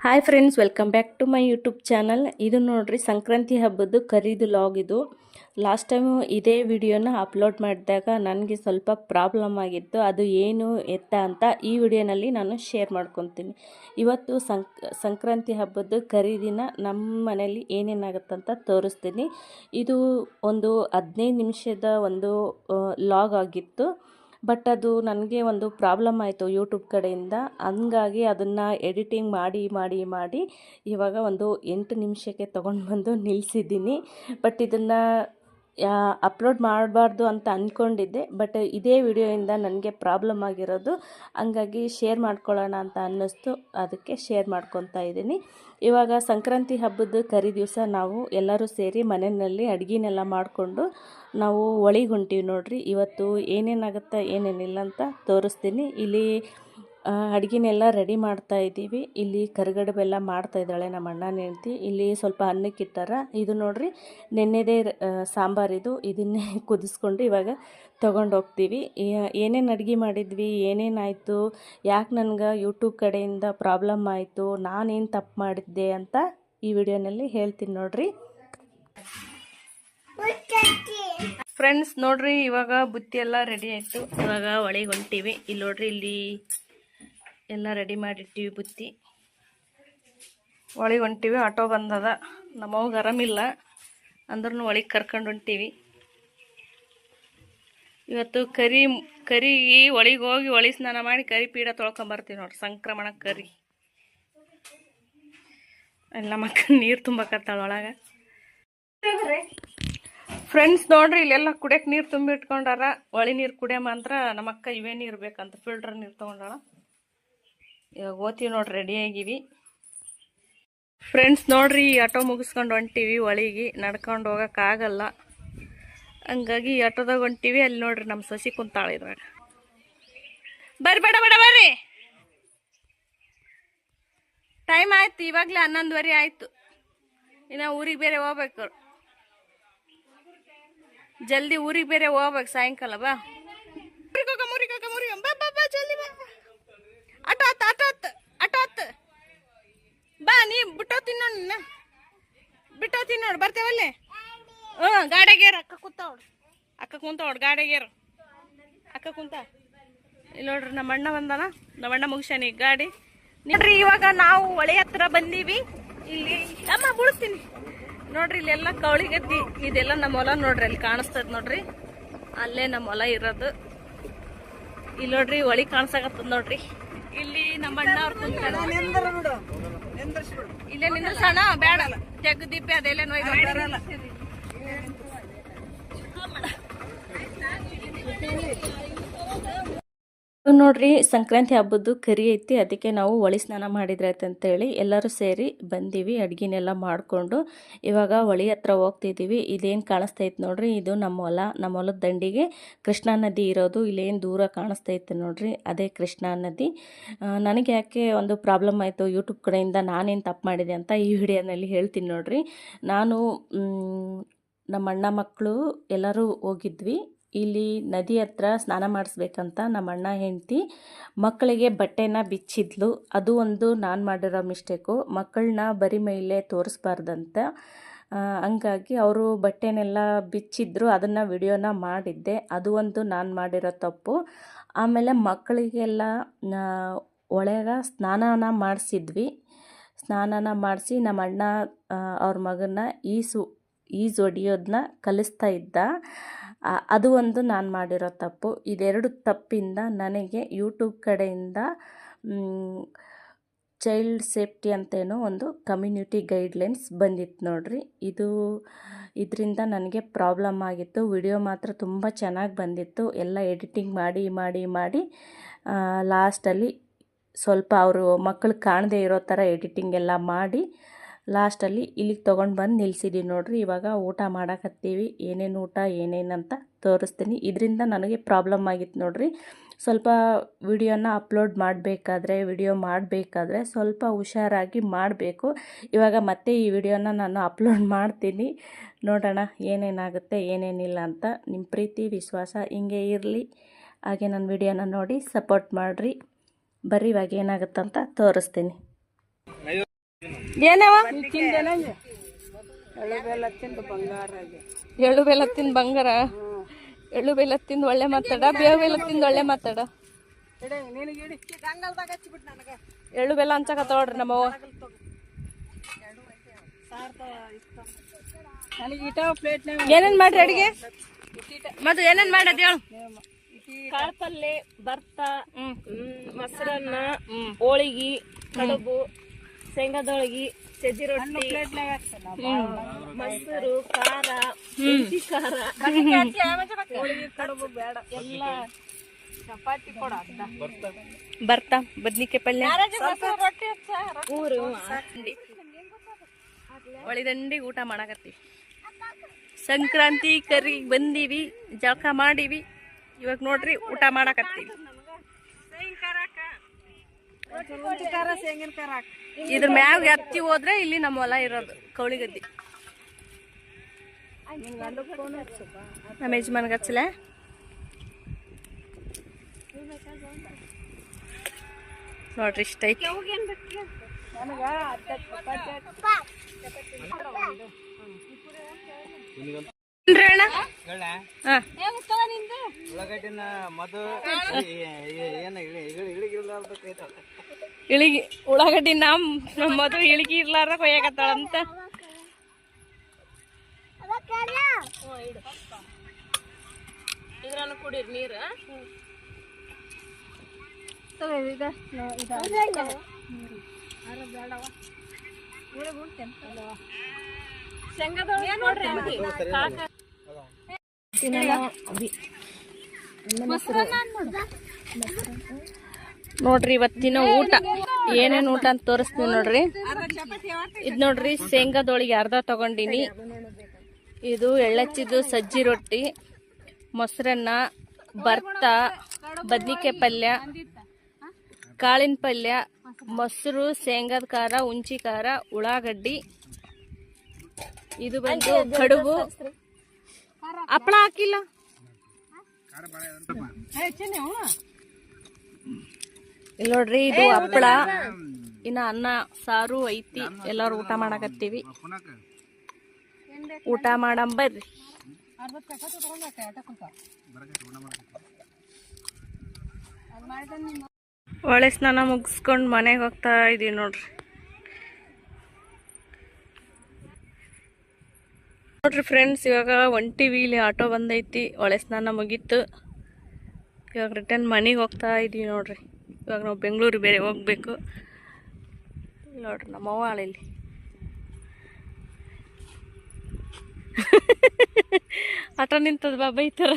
Hi friends, welcome back to my YouTube channel. ಇದು ನೋಡ್ರಿ ಸಂಕ್ರಾಂತಿ ಹಬ್ಬದ್ದು ಕರಿದು ಲಾಗ್. ಇದು ಲಾಸ್ಟ್ ಟೈಮು ಇದೇ ವಿಡಿಯೋನ ಅಪ್ಲೋಡ್ ಮಾಡಿದಾಗ ನನಗೆ ಸ್ವಲ್ಪ ಪ್ರಾಬ್ಲಮ್ ಆಗಿತ್ತು. ಅದು ಏನು ಎತ್ತ ಅಂತ ಈ ವಿಡಿಯೋನಲ್ಲಿ ನಾನು ಶೇರ್ ಮಾಡ್ಕೊತೀನಿ. ಇವತ್ತು ಸಂಕ್ರಾಂತಿ ಹಬ್ಬದ್ದು ಖರೀದಿನ ನಮ್ಮ ಮನೇಲಿ ಏನೇನಾಗುತ್ತಂತ ತೋರಿಸ್ತೀನಿ. ಇದು ಒಂದು 15 ನಿಮಿಷದ ಒಂದು ಲಾಗ್ ಆಗಿತ್ತು. ಬಟ್ ಅದು ನನಗೆ ಒಂದು ಪ್ರಾಬ್ಲಮ್ ಆಯಿತು ಯೂಟ್ಯೂಬ್ ಕಡೆಯಿಂದ. ಹಂಗಾಗಿ ಅದನ್ನು ಎಡಿಟಿಂಗ್ ಮಾಡಿ ಇವಾಗ ಒಂದು 8 ನಿಮಿಷಕ್ಕೆ ತೊಗೊಂಡು ಬಂದು ನಿಲ್ಲಿಸಿದ್ದೀನಿ. ಬಟ್ ಇದನ್ನು ಅಪ್ಲೋಡ್ ಮಾಡಬಾರ್ದು ಅಂತ ಅಂದ್ಕೊಂಡಿದ್ದೆ. ಬಟ್ ಇದೇ ವಿಡಿಯೋಯಿಂದ ನನಗೆ ಪ್ರಾಬ್ಲಮ್ ಆಗಿರೋದು, ಹಂಗಾಗಿ ಶೇರ್ ಮಾಡ್ಕೊಳ್ಳೋಣ ಅಂತ ಅನ್ನಿಸ್ತು. ಅದಕ್ಕೆ ಶೇರ್ ಮಾಡ್ಕೊತಾ ಇದ್ದೀನಿ. ಇವಾಗ ಸಂಕ್ರಾಂತಿ ಹಬ್ಬದ ಕರಿ ದಿವಸ ನಾವು ಎಲ್ಲರೂ ಸೇರಿ ಮನೆಯಲ್ಲಿ ಅಡುಗೆನೆಲ್ಲ ಮಾಡಿಕೊಂಡು ನಾವು ಒಳಿಗೆ ಹೊಂಟೀವಿ ನೋಡ್ರಿ. ಇವತ್ತು ಏನೇನಾಗುತ್ತೆ ಏನೇನಿಲ್ಲ ಅಂತ ತೋರಿಸ್ತೀನಿ. ಇಲ್ಲಿ ಅಡುಗೆನೆಲ್ಲ ರೆಡಿ ಮಾಡ್ತಾ ಇದ್ದೀವಿ. ಇಲ್ಲಿ ಕರಿಗಡುಬು ಎಲ್ಲ ಮಾಡ್ತಾ ಇದ್ದಾಳೆ ನಮ್ಮ ಅಣ್ಣನ ಹೆಂಡ್ತಿ. ಇಲ್ಲಿ ಸ್ವಲ್ಪ ಅನ್ನಕ್ಕೆ ಇಟ್ಟಾರ. ಇದು ನೋಡ್ರಿ ನೆನ್ನೆದೇ ಸಾಂಬಾರಿದು. ಇದನ್ನೇ ಕುದಿಸ್ಕೊಂಡು ಇವಾಗ ತೊಗೊಂಡು ಹೋಗ್ತೀವಿ. ಏನೇನು ಅಡುಗೆ ಮಾಡಿದ್ವಿ, ಏನೇನಾಯಿತು, ಯಾಕೆ ನನಗೆ ಯೂಟ್ಯೂಬ್ ಕಡೆಯಿಂದ ಪ್ರಾಬ್ಲಮ್ ಆಯಿತು, ನಾನೇನು ತಪ್ಪು ಮಾಡಿದ್ದೆ ಅಂತ ಈ ವಿಡಿಯೋನಲ್ಲಿ ಹೇಳ್ತೀನಿ ನೋಡ್ರಿ. ಫ್ರೆಂಡ್ಸ್ ನೋಡ್ರಿ, ಇವಾಗ ಬುತ್ತಿ ಎಲ್ಲ ರೆಡಿ ಆಯಿತು. ಇವಾಗ ಒಳಗೆ ಹೊಂಟೀವಿ. ಇಲ್ಲಿ ನೋಡ್ರಿ, ಇಲ್ಲಿ ಎಲ್ಲ ರೆಡಿ ಮಾಡಿಟ್ಟಿವಿ ಬುತ್ತಿ. ಒಳಗೆ ಹೊಂಟೀವಿ. ಆಟೋ ಬಂದದ. ನಮ್ಮವ್ಗೆ ಆರಾಮಿಲ್ಲ ಅಂದ್ರೂ ಒಳಗೆ ಕರ್ಕೊಂಡು ಹೊಂಟೀವಿ. ಇವತ್ತು ಕರಿಗೆ ಒಳಗೆ ಹೋಗಿ ಒಳಿ ಸ್ನಾನ ಮಾಡಿ ಕರಿ ಪೀಡ ತೊಳ್ಕೊಂಬರ್ತೀವಿ ನೋಡ್ರಿ. ಸಂಕ್ರಮಣ ಕರಿ ಎಲ್ಲ ಮಕ್ಕಳು ನೀರು ತುಂಬಕತ್ತಾಳ ಒಳಗೆ. ಫ್ರೆಂಡ್ಸ್ ನೋಡ್ರಿ, ಇಲ್ಲೆಲ್ಲ ಕುಡಿಯೋಕೆ ನೀರು ತುಂಬಿಟ್ಕೊಂಡಾರ. ಒಳಿ ನೀರು ಕುಡಿಯೋ ಮಾತ್ರ ನಮ್ಮ ಅಕ್ಕ ಇವೇ ನೀರು ಬೇಕಂತ ಫಿಲ್ಟರ್ ನೀರು ತೊಗೊಂಡಾಳ. ಇವಾಗ ಓದ್ತೀವಿ ನೋಡ್ರಿ, ರೆಡಿ ಆಗಿವಿ. ಫ್ರೆಂಡ್ಸ್ ನೋಡ್ರಿ, ಈ ಆಟೋ ಮುಗಿಸ್ಕೊಂಡು ಹೊಂಟೀವಿ. ಒಳಿಗೆ ನಡ್ಕೊಂಡು ಹೋಗೋಕ್ಕಾಗಲ್ಲ, ಹಂಗಾಗಿ ಈ ಆಟೋದಾಗ ಹೊಂಟೀವಿ. ಅಲ್ಲಿ ನೋಡ್ರಿ ನಮ್ಮ ಸೊಸಿ ಕುಂತಾಳ ಇದ್ರಾಗ. ಬರ್ರಿ, ಟೈಮ್ ಆಯ್ತು. ಇವಾಗಲೇ 11:30 ಆಯ್ತು. ಇನ್ನು ಊರಿಗೆ ಬೇರೆ ಹೋಗ್ಬೇಕು. ಜಲ್ದಿ ಊರಿಗೆ ಬೇರೆ ಹೋಗ್ಬೇಕು ಸಾಯಂಕಾಲ. ಬಾ ಜಲ್ದಿ ಬಾ. ಆಟೋ ಬಾ. ನೀ ಬಿಟ್ಟೋತೀನಿ ನೋಡಿ ಬರ್ತೇವಲ್ಲೇ. ಗಾಡಿಗೇರು. ಅಕ್ಕ ಕುಂತಾವಳು ಗಾಡಿಗೇರು. ಅಕ್ಕ ಕುಂತ. ಇಲ್ಲಿ ನೋಡ್ರಿ, ನಮ್ಮ ಅಣ್ಣ ಬಂದಾನ. ನಮ್ಮ ಅಣ್ಣ ಮುಗಿಸ್ಯಾನ ಈಗ ಗಾಡಿ. ನೋಡ್ರಿ, ಇವಾಗ ನಾವು ಹೊಳೆ ಹತ್ರ ಬಂದೀವಿ. ಇಲ್ಲಿ ಅಮ್ಮ ಬಿಡ್ತೀನಿ ನೋಡ್ರಿ. ಇಲ್ಲೆಲ್ಲ ಕವಳಿ ಗದ್ದಿ. ಇದೆಲ್ಲ ನಮ್ಮ ಹೊಲ ನೋಡ್ರಿ. ಅಲ್ಲಿ ಕಾಣಿಸ್ತದ ನೋಡ್ರಿ, ಅಲ್ಲೇ ನಮ್ಮ ಹೊಲ ಇರೋದು. ಇಲ್ಲಿ ನೋಡ್ರಿ ಹೊಳಿ ಕಾಣಿಸಾಕತ್ತದ ನೋಡ್ರಿ. ಇಲ್ಲಿ ನಮ್ಮ ಅಣ್ಣ ಅವ್ರು ಕುಂತಾರ. ಇಲ್ಲೇ ನಿಂದ್ರಸಣ ಬೇಡ, ಜಗದೀಪಿ ಅದೆಲ್ಲ ನೋಯ್ದ. ನೋಡ್ರಿ, ಸಂಕ್ರಾಂತಿ ಹಬ್ಬದ್ದು ಕರಿ ಐತಿ. ಅದಕ್ಕೆ ನಾವು ಹೊಳಿ ಸ್ನಾನ ಮಾಡಿದ್ರೆ ಅಂತೇಳಿ ಎಲ್ಲರೂ ಸೇರಿ ಬಂದೀವಿ. ಅಡ್ಗಿನೆಲ್ಲ ಮಾಡಿಕೊಂಡು ಇವಾಗ ಹೊಳಿ ಹತ್ರ ಹೋಗ್ತಿದ್ದೀವಿ. ಇದೇನು ಕಾಣಿಸ್ತೈತೆ ನೋಡ್ರಿ, ಇದು ನಮ್ಮ ಹೊಲ. ನಮ್ಮ ಹೊಲದ ದಂಡಿಗೆ ಕೃಷ್ಣಾ ನದಿ ಇರೋದು. ಇಲ್ಲೇನು ದೂರ ಕಾಣಿಸ್ತೈತೆ ನೋಡ್ರಿ, ಅದೇ ಕೃಷ್ಣಾ ನದಿ. ನನಗೆ ಯಾಕೆ ಒಂದು ಪ್ರಾಬ್ಲಮ್ ಆಯಿತು ಯೂಟ್ಯೂಬ್ ಕಡೆಯಿಂದ, ನಾನೇನು ತಪ್ಪು ಮಾಡಿದೆ ಅಂತ ಈ ವಿಡಿಯೋನಲ್ಲಿ ಹೇಳ್ತೀನಿ ನೋಡ್ರಿ. ನಾನು ನಮ್ಮ ಅಣ್ಣ ಮಕ್ಕಳು ಎಲ್ಲರೂ ಹೋಗಿದ್ವಿ. ಇಲ್ಲಿ ನದಿ ಹತ್ರ ಸ್ನಾನ ಮಾಡಿಸ್ಬೇಕಂತ ನಮ್ಮ ಅಣ್ಣ ಹೆಂಡ್ತಿ ಮಕ್ಕಳಿಗೆ ಬಟ್ಟೆನ ಬಿಚ್ಚಿದ್ಲು. ಅದು ಒಂದು ನಾನು ಮಾಡಿರೋ ಮಿಸ್ಟೇಕು. ಮಕ್ಕಳನ್ನ ಬರಿ ಮೈಲೇ ತೋರಿಸ್ಬಾರ್ದಂತ. ಹಂಗಾಗಿ ಅವರು ಬಟ್ಟೆನೆಲ್ಲ ಬಿಚ್ಚಿದ್ರು. ಅದನ್ನು ವಿಡಿಯೋನ ಮಾಡಿದ್ದೆ. ಅದು ಒಂದು ನಾನು ಮಾಡಿರೋ ತಪ್ಪು. ಆಮೇಲೆ ಮಕ್ಕಳಿಗೆಲ್ಲ ಒಳಗೆ ಸ್ನಾನನ ಮಾಡಿಸಿದ್ವಿ. ಸ್ನಾನನ ಮಾಡಿಸಿ ನಮ್ಮ ಅಣ್ಣ ಅವ್ರ ಮಗನ ಈಜು ಹೊಡಿಯೋದನ್ನ ಕಲಿಸ್ತಾ ಇದ್ದ. ಅದು ಒಂದು ನಾನು ಮಾಡಿರೋ ತಪ್ಪು. ಇದೆರಡು ತಪ್ಪಿಂದ ನನಗೆ ಯೂಟ್ಯೂಬ್ ಕಡೆಯಿಂದ ಚೈಲ್ಡ್ ಸೇಫ್ಟಿ ಅಂತೇನೋ ಒಂದು ಕಮ್ಯುನಿಟಿ ಗೈಡ್ಲೈನ್ಸ್ ಬಂದಿತ್ತು ನೋಡ್ರಿ. ಇದರಿಂದ ನನಗೆ ಪ್ರಾಬ್ಲಮ್ ಆಗಿತ್ತು. ವಿಡಿಯೋ ಮಾತ್ರ ತುಂಬ ಚೆನ್ನಾಗಿ ಬಂದಿತ್ತು. ಎಲ್ಲ ಎಡಿಟಿಂಗ್ ಮಾಡಿ ಲಾಸ್ಟಲ್ಲಿ ಸ್ವಲ್ಪ ಅವರು ಮಕ್ಕಳು ಕಾಣದೇ ಇರೋ ಥರ ಎಡಿಟಿಂಗ್ ಎಲ್ಲ ಮಾಡಿ ಲಾಸ್ಟಲ್ಲಿ ಇಲ್ಲಿಗೆ ತೊಗೊಂಡು ಬಂದು ನಿಲ್ಸಿದ್ದೀವಿ ನೋಡ್ರಿ. ಇವಾಗ ಊಟ ಮಾಡಕತ್ತೀವಿ. ಏನೇನು ಊಟ ಏನೇನಂತ ತೋರಿಸ್ತೀನಿ. ಇದರಿಂದ ನನಗೆ ಪ್ರಾಬ್ಲಮ್ ಆಗಿತ್ತು ನೋಡ್ರಿ. ಸ್ವಲ್ಪ ವಿಡಿಯೋನ ಅಪ್ಲೋಡ್ ಮಾಡಬೇಕಾದ್ರೆ ಸ್ವಲ್ಪ ಹುಷಾರಾಗಿ ಮಾಡಬೇಕು. ಇವಾಗ ಮತ್ತೆ ಈ ವಿಡಿಯೋನ ನಾನು ಅಪ್ಲೋಡ್ ಮಾಡ್ತೀನಿ. ನೋಡೋಣ ಏನೇನಾಗುತ್ತೆ ಏನೇನಿಲ್ಲ ಅಂತ. ನಿಮ್ಮ ಪ್ರೀತಿ ವಿಶ್ವಾಸ ಹಿಂಗೆ ಇರಲಿ. ಹಾಗೆ ನನ್ನ ವಿಡಿಯೋನ ನೋಡಿ ಸಪೋರ್ಟ್ ಮಾಡಿರಿ. ಬರ್ರಿ, ಇವಾಗ ಏನಾಗುತ್ತಂತ ತೋರಿಸ್ತೀನಿ. ಏನವ ಎಳ್ಳು ಬೆಲ್ಲ ತಿಂದು ಬಂಗಾರ ಎಳ್ಳು ಬೆಲ್ಲ ತಿಂದು ಬಂಗಾರ. ಎಳ್ಳು ಬೆಲ್ಲ ತಿಂದು ಒಳ್ಳೆ ಮಾತಾಡ, ಬೇವು ಬೆಲ್ಲ ತಿಂದು ಒಳ್ಳೆ ಮಾತಾಡ. ಎಳ್ಳು ಬೆಲ್ಲ ಹಂಚಕತ್ತೋಡ್ರಿ ನಮ್ಮವ್ವ. ಏನೇನ್ ಮಾಡ್ರಿ ಅಡಿಗೆ? ಮತ್ತು ಏನೇನ್ ಮಾಡದ್ ಹೇಳು? ಕಾಳು ಪಲ್ಯ, ಭರ್ತ, ಮೊಸರನ್ನ, ಹೋಳಿಗೆ, ಕಡುಬು, ಶೇಂಗಾದೊಳಗಿ, ಸಜ್ಜಿ ರೊಟ್ಟಿ, ಮೊಸರು, ಖಾರ, ಹುಣಸಿ ಖಾರ, ಕಡುಬು ಬೇಡ ಎಲ್ಲ ಚಪಾತಿ ಕೊಡ ಬರ್ತಾ ಬದ್ನಿಕಾಯಿ ಪಲ್ಯ, ಒಳಿದಂಡಿಗೆ ಊಟ ಮಾಡಕತ್ತೀವಿ. ಸಂಕ್ರಾಂತಿ ಕರಿಗೆ ಬಂದೀವಿ, ಜಳಕ ಮಾಡೀವಿ. ಇವಾಗ ನೋಡ್ರಿ ಊಟ ಮಾಡಕತ್ತೀವಿ. ಇದ್ರ ಮ್ಯಾಗ ಎತ್ತಿ ಹೋದ್ರೆ ಇಲ್ಲಿ ನಮ್ಮ ಹೊಲ ಇರೋದು ಕೌಳಿಗದ್ದಿ. ನಮ್ಮ ಯಜಮಾನ್ಗೆ ಹಚ್ಚಲೆ ನೋಡ್ರಿ ಇಷ್ಟ ಐತಿ. ಇಳಿಗಿ ಉಳ್ಳಾಗಡ್ಡಿ ನಮ್ಮ ಮದು ಇಳಿಗಿ ಇರ್ಲಾರ ಕೊಯ್ಯಾಕತ್ತಾಳಂತ. ಇದ್ರನ್ನು ಕುಡೀರಿ ನೀರು. ನೋಡ್ರಿ ಇವತ್ತಿನ ಊಟ ಏನೇನು ಊಟ ಅಂತ ತೋರಿಸ್ತೀನಿ ನೋಡ್ರಿ. ಇದ್ ನೋಡ್ರಿ ಶೇಂಗಾದೊಳಗೆ ಅರ್ಧ ತಗೊಂಡಿನಿ. ಇದು ಎಳ್ಳಚ್ಚಿದ್ದು ಸಜ್ಜಿ ರೊಟ್ಟಿ, ಮೊಸರನ್ನ, ಭರ್ತ, ಬದ್ನಿಕಾಯಿ ಪಲ್ಯ, ಕಾಳಿನ ಪಲ್ಯ, ಮೊಸರು, ಶೇಂಗಾದ ಖಾರ, ಹುಂಚಿ ಖಾರ, ಉಳ್ಳಾಗಡ್ಡಿ, ಇದು ಬಂದು ಕಡುಬು. ಹಪ್ಪಳ ಹಾಕಿಲ್ಲ. ಇಲ್ಲಿ ನೋಡ್ರಿ ಇದು ಹಪ್ಪಳ. ಇನ್ನ ಅನ್ನ ಸಾರು ಐತಿ. ಎಲ್ಲಾರು ಊಟ ಮಾಡಕತ್ತೀವಿ. ಊಟ ಮಾಡಂಬರ್ರಿ. ಒಳ್ಳೆ ಸ್ನಾನ ಮುಗಿಸ್ಕೊಂಡು ಮನೆಗೆ ಹೋಗ್ತಾ ಇದೀವಿ ನೋಡ್ರಿ. ನೋಡ್ರಿ ಫ್ರೆಂಡ್ಸ್, ಇವಾಗ ಹೊಂಟಿವಿ. ಇಲ್ಲಿ ಆಟೋ ಬಂದೈತಿ. ಒಳ್ಳೆ ಸ್ನಾನ ಮುಗೀತು. ಇವಾಗ ರಿಟರ್ನ್ ಮನೆಗೆ ಹೋಗ್ತಾ ಇದೀವಿ ನೋಡ್ರಿ. ಇವಾಗ ನಾವು ಬೆಂಗಳೂರಿಗೆ ಬೇರೆ ಹೋಗ್ಬೇಕು ನೋಡ್ರಿ. ನಮ್ಮವ್ವ ಇಲ್ಲಿ ಆಟೋ ನಿಂತದ ಬೈತಾರ.